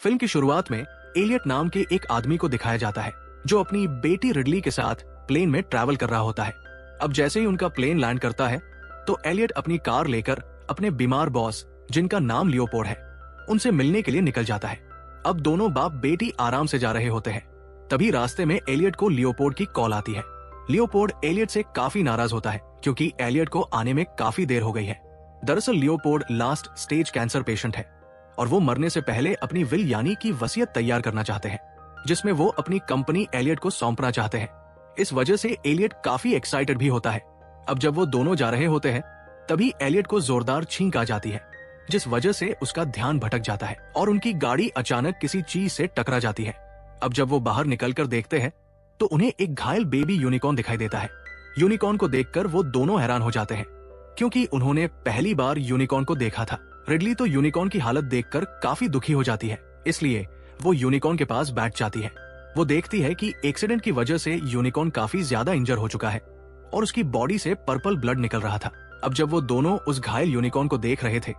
Film की शुरुआत में एलियट नाम के एक आदमी को दिखाया जाता है जो अपनी बेटी रिडली के साथ प्लेन में ट्रैवल कर रहा होता है। अब जैसे ही उनका प्लेन लैंड करता है तो एलियट अपनी कार लेकर अपने बीमार बॉस, जिनका नाम लियोपोल्ड है, उनसे मिलने के लिए निकल जाता है। अब दोनों बाप बेटी आराम से जा रहे होते हैं। तभी रास्ते में एलियट को लियोपोल्ड की कॉल आती है। लियोपोल्ड एलियट से काफी नाराज होता है क्योंकि एलियट को आने में काफी देर हो गई है। दरअसल Leopold last stage cancer patient है और वो मरने से पहले अपनी विल यानी कि वसीयत तैयार करना चाहते हैं, जिसमें वो अपनी कंपनी एलियट को सौंपना चाहते हैं। इस वजह से एलियट काफी एक्साइटेड भी होता है। अब जब वो दोनों जा रहे होते हैं तभी एलियट को जोरदार छींक आ जाती है, जिस वजह से उसका ध्यान भटक जाता है और उनकी गाड़ी अचानक किसी चीज से टकरा जाती है। अब जब वो बाहर निकलकर देखते हैं तो उन्हें एक घायल बेबी यूनिकॉर्न दिखाई देता है। यूनिकॉर्न को देखकर वो दोनों हैरान हो जाते हैं क्योंकि उन्होंने पहली बार यूनिकॉर्न को देखा था। रिडली तो यूनिकॉर्न की हालत देखकर काफी दुखी हो जाती है, इसलिए वो यूनिकॉर्न के पास बैठ जाती है। वो देखती है कि एक्सीडेंट की वजह से यूनिकॉर्न काफी ज्यादा इंजर हो चुका है और उसकी बॉडी से पर्पल ब्लड निकल रहा था। अब जब वो दोनों उस घायल यूनिकॉर्न को देख रहे थे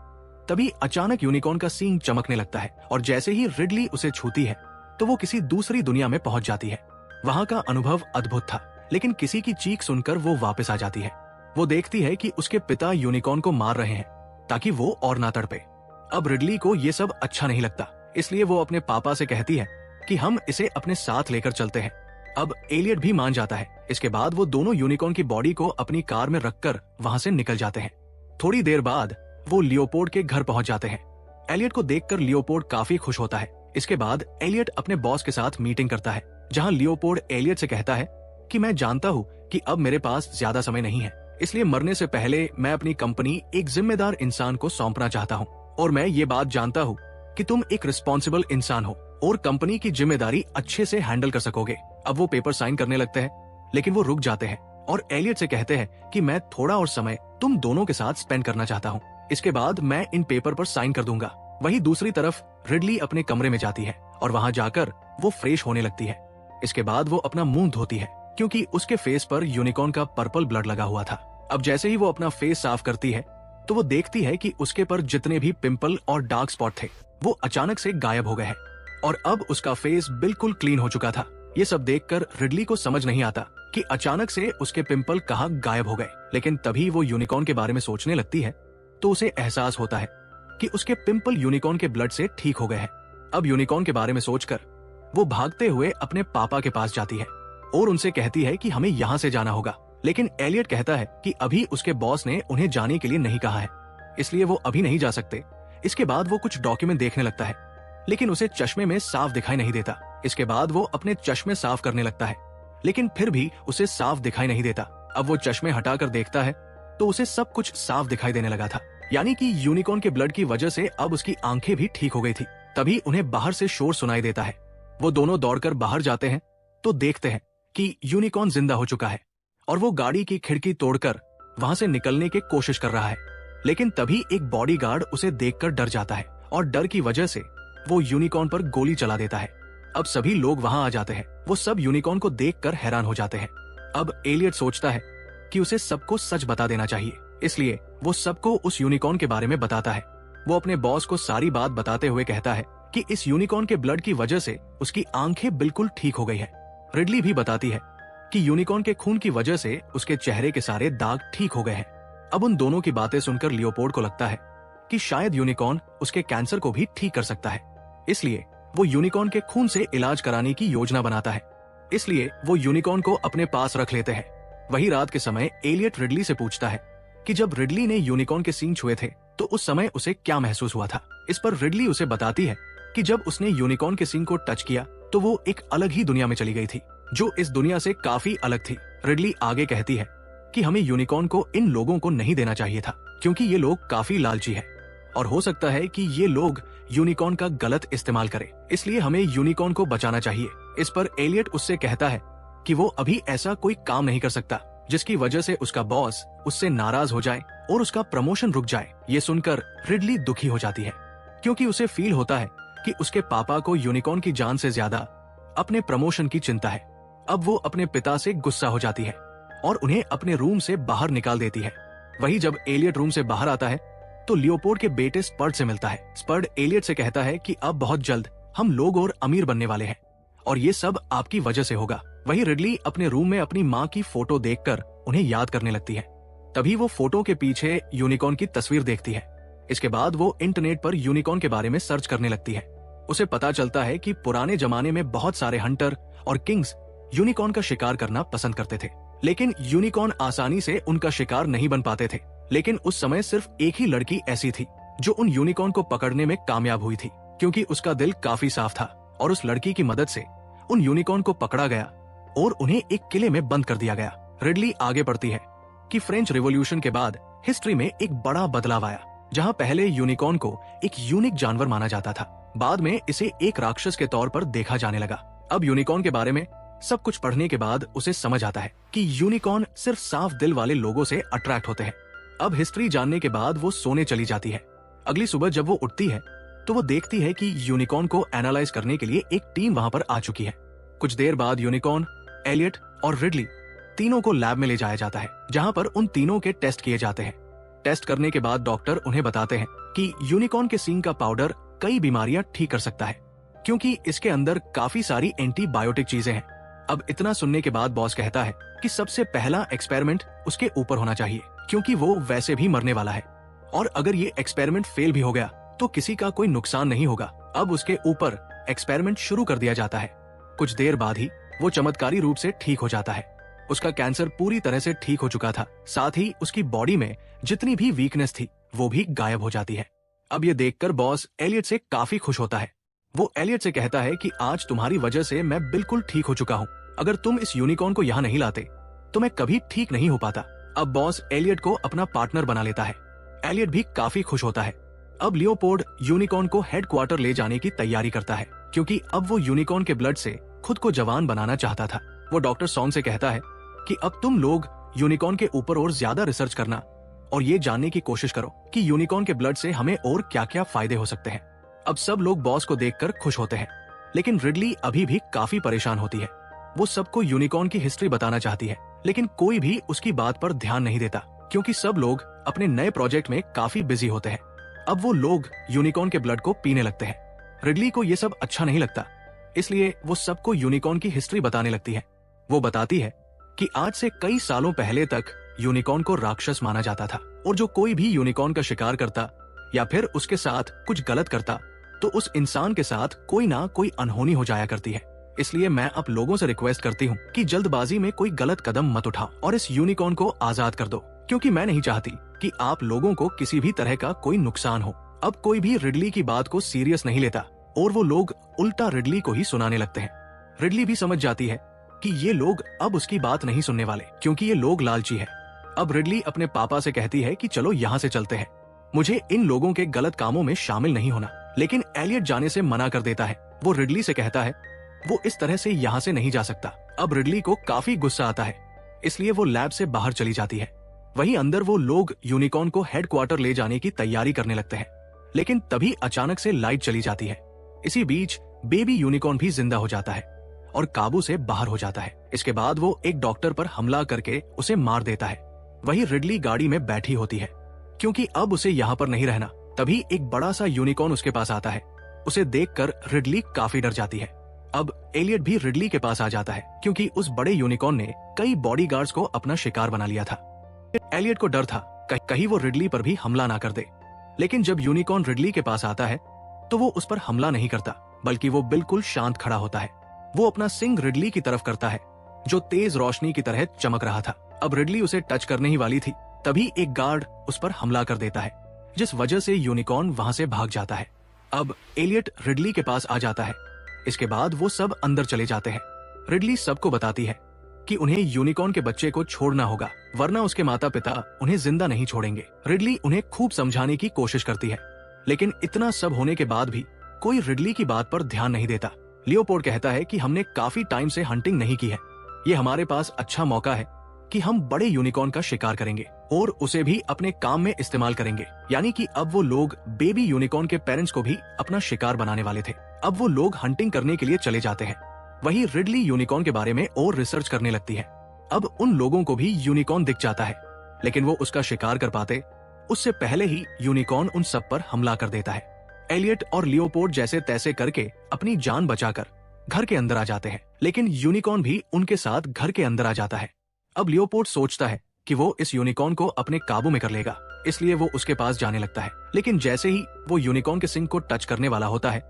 तभी अचानक यूनिकॉर्न का सींग चमकने लगता है और जैसे ही रिडली उसे छूती है तो वो किसी दूसरी दुनिया में पहुंच जाती है। वहां का अनुभव अद्भुत था, लेकिन किसी की चीख सुनकर वो वापस आ जाती है। वो देखती है कि उसके पिता यूनिकॉर्न को मार रहे हैं ताकि वो और ना तड़पे। अब रिडली को ये सब अच्छा नहीं लगता, इसलिए वो अपने पापा से कहती है कि हम इसे अपने साथ लेकर चलते हैं। अब एलियट भी मान जाता है। इसके बाद वो दोनों यूनिकॉर्न की बॉडी को अपनी कार में रखकर वहां से निकल जाते हैं। थोड़ी देर बाद वो लियोपोल्ड के घर पहुंच जाते हैं। एलियट को देखकर लियोपोल्ड काफी खुश होता है। इसके बाद एलियट अपने बॉस के साथ मीटिंग करता है, जहां लियोपोल्ड एलियट से कहता है कि मैं जानता हूँ कि अब मेरे पास ज्यादा समय नहीं है, इसलिए मरने से पहले मैं अपनी कंपनी एक जिम्मेदार इंसान को सौंपना चाहता हूँ और मैं ये बात जानता हूँ कि तुम एक रिस्पॉन्सिबल इंसान हो और कंपनी की जिम्मेदारी अच्छे से हैंडल कर सकोगे। अब वो पेपर साइन करने लगते हैं, लेकिन वो रुक जाते हैं और एलियट से कहते हैं कि मैं थोड़ा और समय तुम दोनों के साथ स्पेंड करना चाहता हूँ, इसके बाद मैं इन पेपर पर साइन कर दूंगा। वहीं दूसरी तरफ रिडली अपने कमरे में जाती है और वहां जाकर वो फ्रेश होने लगती है। इसके बाद वो अपना मुंह धोती है क्योंकि उसके फेस पर यूनिकॉर्न का पर्पल ब्लड लगा हुआ था। अब जैसे ही वो अपना फेस साफ करती है तो वो देखती है कि उसके पर जितने भी पिंपल और डार्क स्पॉट थे वो अचानक से गायब हो गए हैं और अब उसका फेस बिल्कुल क्लीन हो चुका था। ये सब देखकर रिडली को समझ नहीं आता कि अचानक से उसके पिंपल कहाँ गायब हो गए, लेकिन तभी वो यूनिकॉर्न के बारे में सोचने लगती है तो उसे एहसास होता है कि उसके पिंपल यूनिकॉर्न के ब्लड से ठीक हो गए हैं। अब यूनिकॉर्न के बारे में सोचकर वो भागते हुए अपने पापा के पास जाती है और उनसे कहती है कि हमें यहाँ से जाना होगा, लेकिन एलियट कहता है कि अभी उसके बॉस ने उन्हें जाने के लिए नहीं कहा है, इसलिए वो अभी नहीं जा सकते। इसके बाद वो कुछ डॉक्यूमेंट देखने लगता है, लेकिन उसे चश्मे में साफ दिखाई नहीं देता। इसके बाद वो अपने चश्मे साफ करने लगता है, लेकिन फिर भी उसे साफ दिखाई नहीं देता। अब वो चश्मे हटाकर देखता है तो उसे सब कुछ साफ दिखाई देने लगा था, यानी कि यूनिकॉर्न के ब्लड की वजह से अब उसकी आंखें भी ठीक हो गई थी। तभी उन्हें बाहर से शोर सुनाई देता है। वो दोनों दौड़कर बाहर जाते हैं तो देखते हैं कि यूनिकॉर्न जिंदा हो चुका है और वो गाड़ी की खिड़की तोड़कर वहां से निकलने की कोशिश कर रहा है, लेकिन तभी एक बॉडीगार्ड उसे देखकर डर जाता है और डर की वजह से वो यूनिकॉर्न पर गोली चला देता है। अब सभी लोग वहां आ जाते हैं। वो सब यूनिकॉर्न को देखकर हैरान हो जाते हैं। अब एलियट सोचता है कि उसे सबको सच बता देना चाहिए, इसलिए वो सबको उस यूनिकॉर्न के बारे में बताता है। वो अपने बॉस को सारी बात बताते हुए कहता है कि इस यूनिकॉर्न के ब्लड की वजह से उसकी आंखें बिल्कुल ठीक हो गई है। रिडली भी बताती है कि यूनिकॉर्न के खून की वजह से उसके चेहरे के सारे दाग ठीक हो गए हैं। अब उन दोनों की बातें सुनकर लियोपोल्ड को लगता है कि शायद यूनिकॉर्न उसके कैंसर को भी ठीक कर सकता है, इसलिए वो यूनिकॉर्न के खून से इलाज कराने की योजना बनाता है। इसलिए वो यूनिकॉर्न को अपने पास रख लेते हैं। वही रात के समय एलियट रिडली से पूछता है कि जब रिडली ने यूनिकॉर्न के सींग छुए थे तो उस समय उसे क्या महसूस हुआ था। इस पर रिडली उसे बताती है कि जब उसने यूनिकॉर्न के सींग को टच किया तो वो एक अलग ही दुनिया में चली गई थी, जो इस दुनिया से काफी अलग थी। रिडली आगे कहती है कि हमें यूनिकॉर्न को इन लोगों को नहीं देना चाहिए था, क्योंकि ये लोग काफी लालची है और हो सकता है कि ये लोग यूनिकॉर्न का गलत इस्तेमाल करें, इसलिए हमें यूनिकॉर्न को बचाना चाहिए। इस पर एलियट उससे कहता है कि वो अभी ऐसा कोई काम नहीं कर सकता जिसकी वजह से उसका बॉस उससे नाराज हो जाए और उसका प्रमोशन रुक जाए। ये सुनकर रिडली दुखी हो जाती है, क्योंकि उसे फील होता है कि उसके पापा को यूनिकॉर्न की जान से ज्यादा अपने प्रमोशन की चिंता है। अब वो अपने पिता से गुस्सा हो जाती है और उन्हें अपने रूम से बाहर निकाल देती है। वही जब एलियट रूम से बाहर आता है तो लियोपोल्ड के बेटे स्पर्ड से मिलता है। स्पर्ड एलियट से कहता है कि अब बहुत जल्द हम लोग और अमीर बनने वाले हैं और ये सब आपकी वजह से होगा। वही रिडली अपने रूम में अपनी माँ की फोटो देखकर उन्हें याद करने लगती है। तभी वो फोटो के पीछे यूनिकॉर्न की तस्वीर देखती है। इसके बाद वो इंटरनेट पर यूनिकॉर्न के बारे में सर्च करने लगती है। उसे पता चलता है कि पुराने जमाने में बहुत सारे हंटर और किंग्स यूनिकॉर्न का शिकार करना पसंद करते थे, लेकिन यूनिकॉर्न आसानी से उनका शिकार नहीं बन पाते थे। लेकिन उस समय सिर्फ एक ही लड़की ऐसी थी जो उन यूनिकॉर्न को पकड़ने में कामयाब हुई थी, क्योंकि उसका दिल काफी साफ था और उस लड़की की मदद से उन यूनिकॉर्न को पकड़ा गया और उन्हें एक किले में बंद कर दिया गया। रिडली आगे बढ़ती है कि फ्रेंच रिवॉल्यूशन के बाद हिस्ट्री में एक बड़ा बदलाव आया, जहां पहले यूनिकॉर्न को एक यूनिक जानवर माना जाता था, बाद में इसे एक राक्षस के तौर पर देखा जाने लगा। अब यूनिकॉर्न के बारे में सब कुछ पढ़ने के बाद उसे समझ आता है कि यूनिकॉर्न सिर्फ साफ दिल वाले लोगों से अट्रैक्ट होते हैं। अब हिस्ट्री जानने के बाद वो सोने चली जाती है। अगली सुबह जब वो उठती है तो वो देखती है कि यूनिकॉर्न को एनालाइज करने के लिए एक टीम वहां पर आ चुकी है। कुछ देर बाद यूनिकॉर्न, एलियट और रिडली तीनों को लैब में ले जाया जाता है, जहां पर उन तीनों के टेस्ट किए जाते हैं। टेस्ट करने के बाद डॉक्टर उन्हें बताते हैं कि यूनिकॉर्न के सींग का पाउडर कई बीमारियां ठीक कर सकता है, क्योंकि इसके अंदर काफी सारी एंटीबायोटिक चीजें हैं। अब इतना सुनने के बाद बॉस कहता है कि सबसे पहला एक्सपेरिमेंट उसके ऊपर होना चाहिए, क्योंकि वो वैसे भी मरने वाला है और अगर ये एक्सपेरिमेंट फेल भी हो गया तो किसी का कोई नुकसान नहीं होगा। अब उसके ऊपर एक्सपेरिमेंट शुरू कर दिया जाता है। कुछ देर बाद ही वो चमत्कारी रूप से ठीक हो जाता है। उसका कैंसर पूरी तरह से ठीक हो चुका था, साथ ही उसकी बॉडी में जितनी भी वीकनेस थी वो भी गायब हो जाती है। अब ये देखकर बॉस एलियट से काफी खुश होता है। वो एलियट से कहता है कि आज तुम्हारी वजह से मैं बिल्कुल ठीक हो चुका हूँ। अगर तुम इस यूनिकॉर्न को यहाँ नहीं लाते तो मैं कभी ठीक नहीं हो पाता। अब बॉस एलियट को अपना पार्टनर बना लेता है। एलियट भी काफी खुश होता है। अब लियोपोल्ड यूनिकॉर्न को हेडक्वार्टर ले जाने की तैयारी करता है, क्योंकि अब वो यूनिकॉर्न के ब्लड से खुद को जवान बनाना चाहता था। वो डॉक्टर सॉन्ग से कहता है कि अब तुम लोग यूनिकॉर्न के ऊपर और ज्यादा रिसर्च करना और ये जानने की कोशिश करो कि यूनिकॉर्न के ब्लड से हमें और क्या क्या फायदे हो सकते हैं। अब सब लोग बॉस को देखकर खुश होते हैं, लेकिन रिडली अभी भी काफी परेशान होती है। वो सबको यूनिकॉर्न की हिस्ट्री बताना चाहती है, लेकिन कोई भी उसकी बात पर ध्यान नहीं देता, क्योंकि सब लोग अपने नए प्रोजेक्ट में काफी बिजी होते हैं। अब वो लोग यूनिकॉर्न के ब्लड को पीने लगते हैं। रिडली को ये सब अच्छा नहीं लगता, इसलिए वो सबको यूनिकॉर्न की हिस्ट्री बताने लगती है। वो बताती है कि आज से कई सालों पहले तक यूनिकॉर्न को राक्षस माना जाता था और जो कोई भी यूनिकॉर्न का शिकार करता या फिर उसके साथ कुछ गलत करता तो उस इंसान के साथ कोई ना कोई अनहोनी हो जाया करती है। इसलिए मैं अब लोगों से रिक्वेस्ट करती हूँ कि जल्दबाजी में कोई गलत कदम मत उठाओ और इस यूनिकॉर्न को आजाद कर दो, क्योंकि मैं नहीं चाहती कि आप लोगों को किसी भी तरह का कोई नुकसान हो। अब कोई भी रिडली की बात को सीरियस नहीं लेता और वो लोग उल्टा रिडली को ही सुनाने लगते हैं। रिडली भी समझ जाती है कि ये लोग अब उसकी बात नहीं सुनने वाले, क्योंकि ये लोग लालची है। अब रिडली अपने पापा से कहती है कि चलो यहाँ से चलते हैं, मुझे इन लोगों के गलत कामों में शामिल नहीं होना। लेकिन एलियट जाने से मना कर देता है। वो रिडली से कहता है वो इस तरह से यहाँ से नहीं जा सकता। अब रिडली को काफी गुस्सा आता है, इसलिए वो लैब से बाहर चली जाती है। वहीं अंदर वो लोग यूनिकॉर्न को हेडक्वार्टर ले जाने की तैयारी करने लगते हैं, लेकिन तभी अचानक से लाइट चली जाती है। इसी बीच बेबी यूनिकॉर्न भी जिंदा हो जाता है और काबू से बाहर हो जाता है। इसके बाद वो एक डॉक्टर पर हमला करके उसे मार देता है। वही रिडली गाड़ी में बैठी होती है, क्योंकि अब उसे यहाँ पर नहीं रहना। तभी एक बड़ा सा यूनिकॉर्न उसके पास आता है। उसे देखकर रिडली काफी डर जाती है। अब एलियट भी रिडली के पास आ जाता है, क्योंकि उस बड़े यूनिकॉर्न ने कई बॉडीगार्ड्स को अपना शिकार बना लिया था। एलियट को डर था कहीं वो रिडली पर भी हमला ना कर दे, लेकिन जब यूनिकॉर्न रिडली के पास आता है तो वो उस पर हमला नहीं करता, बल्कि वो बिल्कुल शांत खड़ा होता है। वो अपना सिंग रिडली की तरफ करता है, जो तेज रोशनी की तरह चमक रहा था। अब रिडली उसे टच करने ही वाली थी, तभी एक गार्ड उस पर हमला कर देता है, जिस वजह से यूनिकॉर्न वहां से भाग जाता है। अब एलियट रिडली के पास आ जाता है। इसके बाद वो सब अंदर चले जाते हैं। रिडली सबको बताती है कि उन्हें यूनिकॉर्न के बच्चे को छोड़ना होगा, वरना उसके माता पिता उन्हें जिंदा नहीं छोड़ेंगे। रिडली उन्हें खूब समझाने की कोशिश करती है, लेकिन इतना सब होने के बाद भी कोई रिडली की बात पर ध्यान नहीं देता। लियोपोल्ड कहता है कि हमने काफी टाइम से हंटिंग नहीं की है, ये हमारे पास अच्छा मौका है कि हम बड़े यूनिकॉर्न का शिकार करेंगे और उसे भी अपने काम में इस्तेमाल करेंगे। यानी कि अब वो लोग बेबी यूनिकॉर्न के पेरेंट्स को भी अपना शिकार बनाने वाले थे। अब वो लोग हंटिंग करने के लिए चले जाते हैं। वहीं रिडली यूनिकॉर्न के बारे में और रिसर्च करने लगती है। अब उन लोगों को भी यूनिकॉर्न दिख जाता है, लेकिन वो उसका शिकार कर पाते उससे पहले ही यूनिकॉर्न उन सब पर हमला कर देता है। एलियट और लियोपोल्ड जैसे तैसे करके अपनी जान बचाकर घर के अंदर आ जाते हैं, लेकिन यूनिकॉर्न भी उनके साथ घर के अंदर आ जाता है। अब लियोपोल्ड सोचता है कि वो इस यूनिकॉर्न को अपने काबू में कर लेगा, इसलिए वो उसके पास जाने लगता है। लेकिन जैसे ही वो यूनिकॉर्न के सिंग को टच करने वाला होता है,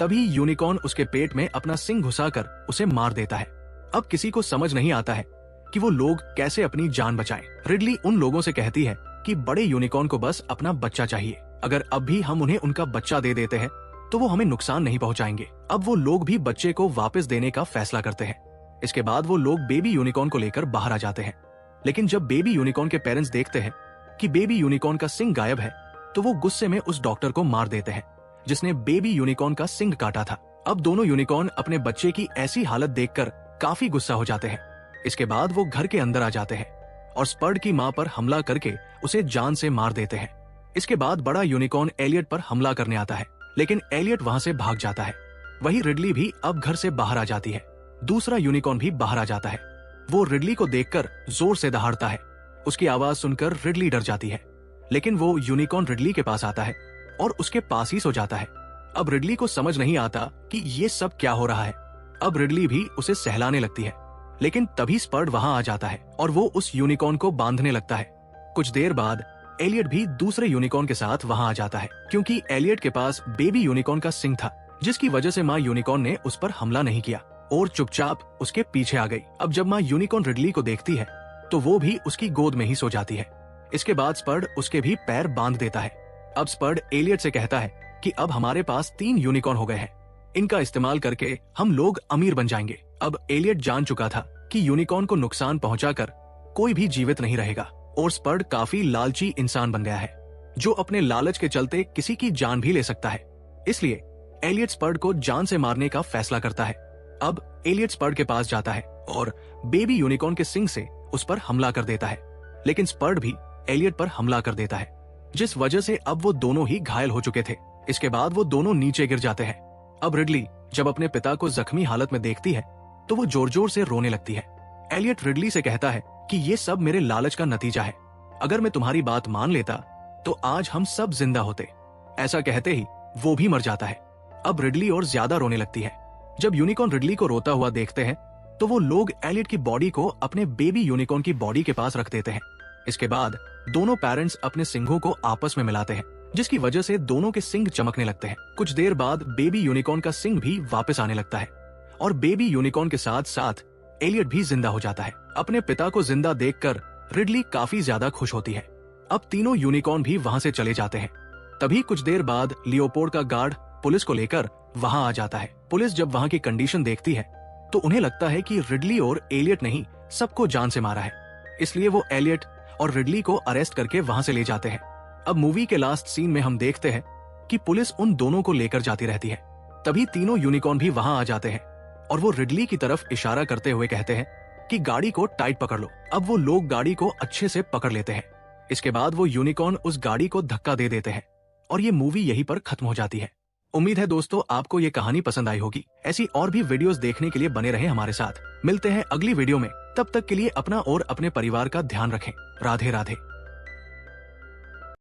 तभी यूनिकॉर्न उसके पेट में अपना सिंग घुसाकर उसे मार देता है। अब किसी को समझ नहीं आता है कि वो लोग कैसे अपनी जान बचाएं। रिडली उन लोगों से कहती है कि बड़े यूनिकॉर्न को बस अपना बच्चा चाहिए, अगर अब भी हम उन्हें उनका बच्चा दे देते हैं तो वो हमें नुकसान नहीं पहुंचाएंगे। अब वो लोग भी बच्चे को वापस देने का फैसला करते हैं। इसके बाद वो लोग बेबी यूनिकॉर्न को लेकर बाहर आ जाते हैं, लेकिन जब बेबी यूनिकॉर्न के पेरेंट्स देखते हैं कि बेबी यूनिकॉर्न का सिंग गायब है, तो वो गुस्से में उस डॉक्टर को मार देते हैं जिसने बेबी यूनिकॉर्न का सिंग काटा था। अब दोनों यूनिकॉर्न अपने बच्चे की ऐसी हालत देखकर काफी गुस्सा हो जाते हैं। इसके बाद वो घर के अंदर आ जाते हैं और स्पर्ड की मां पर हमला करके उसे जान से मार देते हैं। इसके बाद बड़ा यूनिकॉर्न एलियट पर हमला करने आता है, लेकिन एलियट वहां से भाग जाता है। वही रिडली भी अब घर से बाहर आ जाती है। दूसरा यूनिकॉर्न भी बाहर आ जाता है। वो रिडली को देखकर जोर से दहाड़ता है। उसकी आवाज सुनकर रिडली डर जाती है, लेकिन वो यूनिकॉर्न रिडली के पास आता है और उसके पास ही सो जाता है। अब रिडली को समझ नहीं आता कि ये सब क्या हो रहा है। अब रिडली भी उसे सहलाने लगती है, लेकिन तभी स्पर्ड वहां आ जाता है और वो उस यूनिकॉर्न को बांधने लगता है। कुछ देर बाद एलियट भी दूसरे यूनिकॉर्न के साथ वहां आ जाता है, क्योंकि एलियट के पास बेबी यूनिकॉर्न का सिंग था, जिसकी वजह से माँ यूनिकॉर्न ने उस पर हमला नहीं किया और चुपचाप उसके पीछे आ गई। अब जब माँ यूनिकॉर्न रिडली को देखती है तो वो भी उसकी गोद में ही सो जाती है। इसके बाद स्पर्ड उसके भी पैर बांध देता है। अब स्पर्ड एलियट से कहता है कि अब हमारे पास 3 यूनिकॉर्न हो गए हैं, इनका इस्तेमाल करके हम लोग अमीर बन जाएंगे। अब एलियट जान चुका था कि यूनिकॉर्न को नुकसान पहुंचाकर कोई भी जीवित नहीं रहेगा और स्पर्ड काफी लालची इंसान बन गया है, जो अपने लालच के चलते किसी की जान भी ले सकता है। इसलिए एलियट स्पर्ड को जान से मारने का फैसला करता है। अब एलियट स्पर्ड के पास जाता है और बेबी यूनिकॉर्न के सिंग से उस पर हमला कर देता है, लेकिन स्पर्ड भी एलियट पर हमला कर देता है, जिस वजह से अब वो दोनों ही घायल हो चुके थे। इसके बाद वो दोनों नीचे गिर जाते हैं। अब रिडली जब अपने पिता को जख्मी हालत में देखती है तो वो जोर जोर से रोने लगती है। एलियट रिडली से कहता है कि ये सब मेरे लालच का नतीजा है, अगर मैं तुम्हारी बात मान लेता तो आज हम सब जिंदा होते। ऐसा कहते ही वो भी मर जाता है। अब रिडली और ज्यादा रोने लगती है। जब यूनिकॉर्न रिडली को रोता हुआ देखते हैं तो वो लोग एलियट की बॉडी को अपने बेबी यूनिकॉर्न की बॉडी के पास रख देते हैं। इसके बाद दोनों पेरेंट्स अपने सिंगों को आपस में मिलाते हैं, जिसकी वजह से दोनों के सिंग चमकने लगते हैं। कुछ देर बाद बेबी यूनिकॉर्न का सिंग भी वापस आने लगता है और बेबी यूनिकॉर्न के साथ साथ एलियट भी जिंदा हो जाता है। अपने पिता को जिंदा देखकर रिडली काफी ज्यादा खुश होती है। अब तीनों यूनिकॉर्न भी वहां से चले जाते हैं। तभी कुछ देर बाद लियोपोल्ड का गार्ड पुलिस को लेकर वहां आ जाता है। पुलिस जब वहां की कंडीशन देखती है तो उन्हें लगता है कि रिडली और एलियट ने ही सबको जान से मारा है, इसलिए वो एलियट और रिडली को अरेस्ट करके वहां से ले जाते हैं। अब मूवी के लास्ट सीन में हम देखते हैं कि पुलिस उन दोनों को लेकर जाती रहती है। तभी तीनों यूनिकॉर्न भी वहां आ जाते हैं और वो रिडली की तरफ इशारा करते हुए कहते हैं कि गाड़ी को टाइट पकड़ लो। अब वो लोग गाड़ी को अच्छे से पकड़ लेते हैं। इसके बाद वो यूनिकॉर्न उस गाड़ी को धक्का दे देते हैं और ये मूवी यहीं पर खत्म हो जाती है। उम्मीद है दोस्तों आपको ये कहानी पसंद आई होगी। ऐसी और भी वीडियोस देखने के लिए बने रहें हमारे साथ। मिलते हैं अगली वीडियो में, तब तक के लिए अपना और अपने परिवार का ध्यान रखें। राधे राधे।